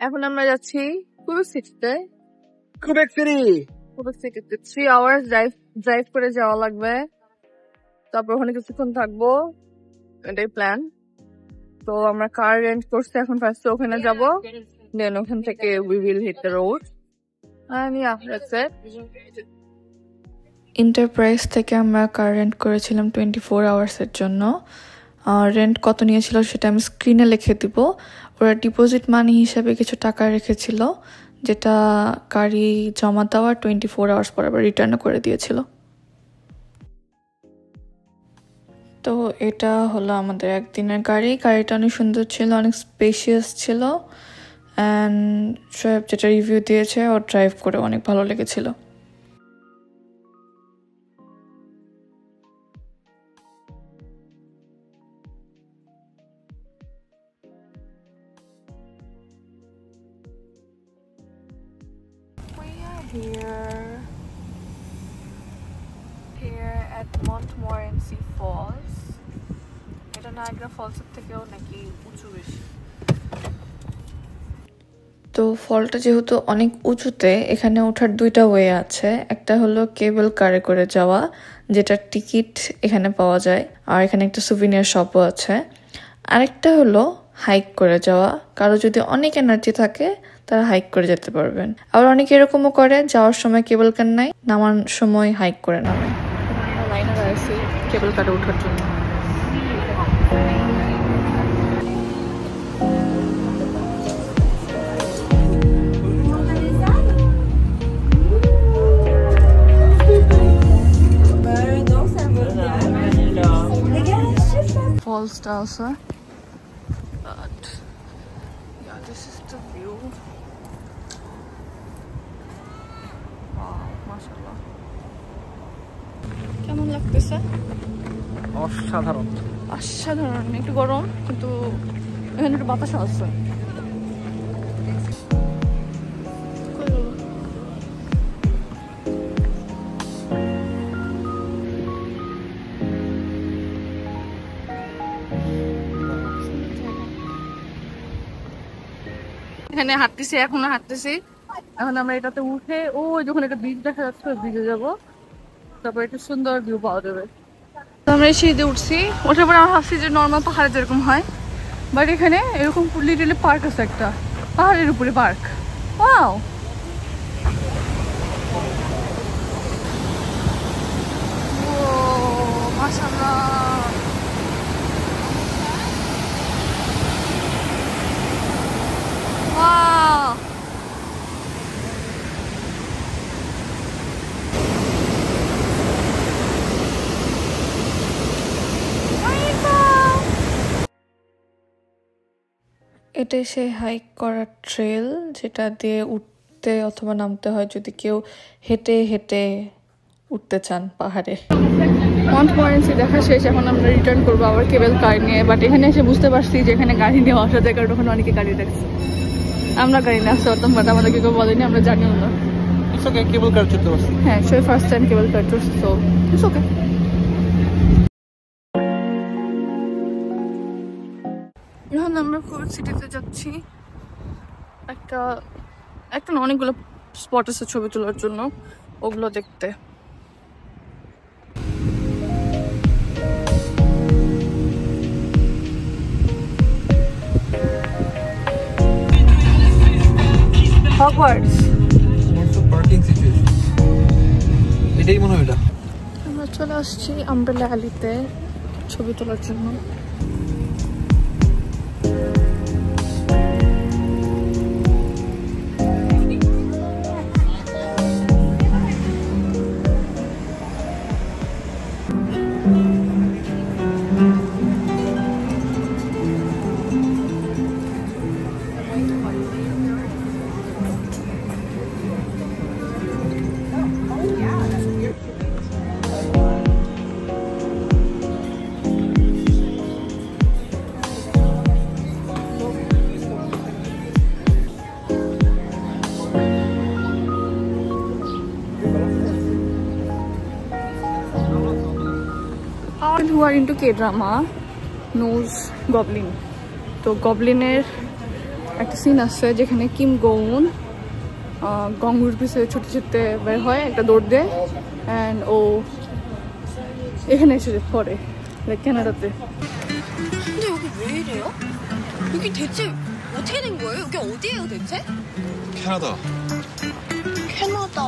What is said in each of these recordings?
এখন আমরা যাচ্ছি কুবেক সিটিতে। কুবেক সিটিতে 3 hours ড্রাইভ করে যাওয়া লাগবে, তারপর ওখানে কিছুক্ষণ থাকবো, এটাই প্ল্যান। তো আমরা কার রেন্ট করছি, এখন ফার্স্ট ওখানে যাবো, দেন ওখান থেকে we will hit the road and yeah, that's it. Enterprise থেকে আমরা কার রেন্ট করেছিলাম 24 আওয়ার্সের জন্য। রেন্ট কত নিয়েছিল সেটা আমি স্ক্রিনে লিখে দিব। ওরা ডিপোজিট মানি হিসাবে কিছু টাকা রেখেছিল, যেটা গাড়ি জমা দেওয়ার 24 আওয়ার্স পর আবার রিটার্নও করে দিয়েছিল। তো এটা হলো আমাদের একদিনের গাড়ি। গাড়িটা অনেক সুন্দর ছিল, অনেক স্পেশিয়াস ছিল, অ্যান্ড শোয়েব যেটা রিভিউ দিয়েছে ও ড্রাইভ করে অনেক ভালো লেগেছিল। Here at Montmorency Falls. এটা নায়াগ্রা ফলসের থেকেও নাকি উঁচু বেশি। তো ফলটা যেহেতু অনেক উঁচুতে, এখানে ওঠার দুইটা ওয়ে আছে। একটা হলো কেবল কারে করে যাওয়া, যেটার টিকিট এখানে পাওয়া যায়, আর এখানে একটা সুভিনিয়ার শপও আছে। আরেকটা হলো হাইক করে যাওয়া। কারো যদি অনেক এনার্জি থাকে তারা হাইক করে যেতে পারবেন। আবার অনেকে এরকমও করে, যাওয়ার সময় কেবল কার নাই, নামার সময় হাইক করে নামে। লাইনে রয়েছে কেবল কারে ওঠার জন্য। ফলসটা আছে, but yeah, this is the view. Wow, mashallah. কেমন লাগতেছে? অসাধারণ। অসাধারণ, একটু গরম কিন্তু এখানে একটু বাতাস আছে। এখানে হাঁটতেছি, এখনো হাঁটতেছি। এখন আমরা এটাতে উঠে ওই যখন একটা ব্রিজ দেখা যাচ্ছে, ব্রিজে যাবো, তারপর একটু সুন্দর ভিউ পাওয়া যাবে। তো আমরা এই সিঁড়িতে উঠছি, ওঠার পর আমরা ভাবছি যে নর্মাল পাহাড়ে যেরকম হয়, বাট এখানে এরকম লিটারালি পার্ক আছে, একটা পাহাড়ের উপরে পার্ক। ওয়াও, মাশাআল্লাহ। ওয়াও, এটাই সেই হাইক করার ট্রেল, যেটা দিয়ে উঠতে অথবা নামতে হয় যদি কেউ হেঁটে হেঁটে উঠতে চান পাহাড়ে। মন্টমোরেন্সি দেখা শেষ, এখন আমরা রিটার্ন করবো আবার কেবল কার নিয়ে। বাট এখানে এসে বুঝতে পারছি যে এখানে গাড়ি নিয়ে আসা যায়, কারণ ওখানে অনেকে গাড়ি দেখছে। আমরা গাড়ি নিয়ে আসতে পারতাম, বাট আমাদের কেউ বলেনি, আমরা জানিও না। কেবল কার চড়তে পারছি। হ্যাঁ, সে ফার্স্ট টাইম কেবল কার চড়ছি, সো ইটস ওকে। এখন আমরা কুবেক সিটিতে যাচ্ছি। একটা না, অনেকগুলো স্পট আছে ছবি তোলার জন্য, ওগুলো দেখতে। হগওয়ার্টস পার্কিং সিচুয়েশন এটাই মনে হয়। আমরা চলে আসছি আমব্রেলা অ্যালিতে ছবি তোলার জন্য। who are into K-drama knows Goblin. তো গবলিনের একটা সিন আছে যেখানে কিম গৌন গঙ্গুর পিছিয়ে ছুটে ছুটতে বের হয় একটা দৌড় দেয় অ্যান্ড ও এখানে এসে পড়ে লাইক কানাডাতে। 근데 여기 왜 이래요? 여기 대체 어떻게 된 거예요? 여기 어디예요 대체? 캐나다. 캐나다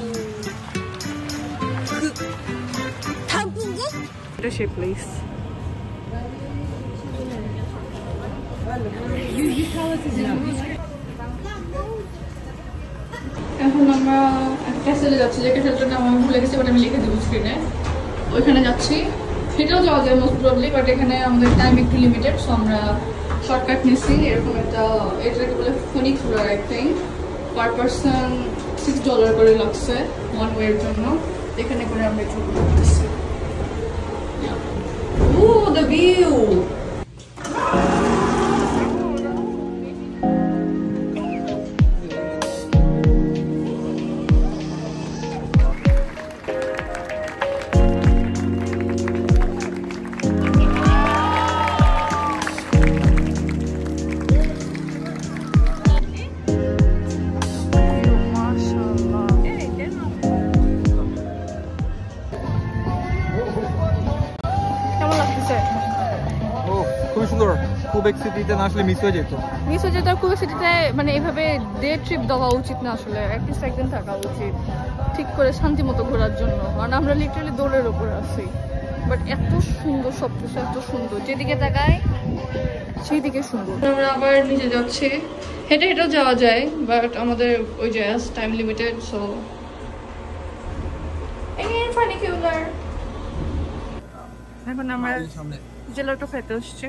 그 당분구? এটা সেই প্লেস। এখন আমরা একটা ক্যাসেলে যাচ্ছি, যে ক্যাসেলটার নাম আমি ভুলে গেছি, বাট আমি লিখে দেবো স্ক্রিনে। ওইখানে যাচ্ছি, সেটাও যাওয়া যায় মোস্ট প্রবলি, বাট এখানে আমাদের টাইম একটু লিমিটেড, সো আমরা শর্টকাট নিচ্ছি। এরকম একটা এটাকে বলে Phoenix road I think, per person $6 করে লাগছে ওয়ান ওয়ের জন্য। এখানে করে আমরা একটু করতেছি। Ooh, the view! খুবই সুন্দর। কুবেক সিটিতে না আসলে মিস হয়ে যেত। মিস হয়ে যেত। কুবেক সিটিতে মানে এইভাবে ডে ট্রিপ দেওয়া উচিত না আসলে, অ্যাটলিস্ট একদিন থাকা উচিত ঠিক করে শান্তি মতো ঘোরার জন্য, কারণ আমরা লিটারালি দৌড়ের ওপরে আছি। বাট এত সুন্দর সবকিছু, এত সুন্দর, যেদিকে তাকায় সেই দিকে সুন্দর। আমরা আবার নিচে যাচ্ছি, হেঁটে হেঁটেও যাওয়া যায়, বাট আমাদের ওই যে টাইম লিমিটেড, সো এখন আমরা জেলাটো খেতে আসছি।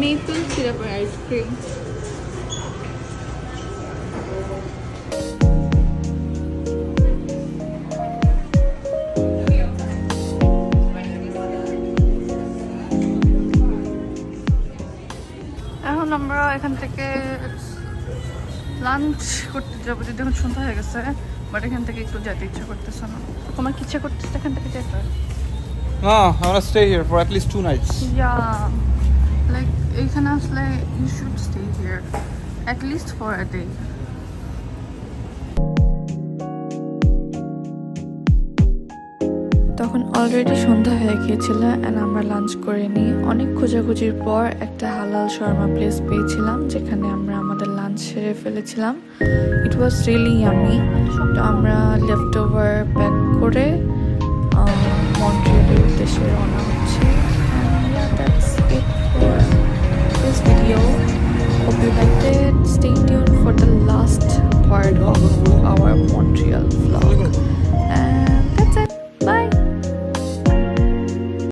মেপল সিরাপের আইসক্রিম। এখন আমরা এখান থেকে লাঞ্চ করতে যাবো, যদি এখন সন্ধ্যা হয়ে গেছে, বাট এখান থেকে একটু যেতে ইচ্ছা করতেছে না। তোমার কি ইচ্ছা করতেছে এখান থেকে যেতে? I want to stay here for at least 2 nights. Yeah, like এখানে আসলে you should stay here at least for a day. তখন অলরেডি সন্ধ্যা হয়ে গিয়েছিল অ্যান্ড আমরা লাঞ্চ করে নিই। অনেক খোঁজাখুঁজির পর একটা হালাল শর্মা প্লেস পেয়েছিলাম, যেখানে আমরা আমাদের লাঞ্চ সেরে ফেলেছিলাম। ইট ওয়াজ রিয়েলি ইয়ামি। তো আমরা লেফট ওভার প্যাক করে মন্ট্রিয়ালের উদ্দেশ্যে রওনা হচ্ছি। That's it for this video. Hope you liked it. Stay tuned for the last part of our Montreal vlog.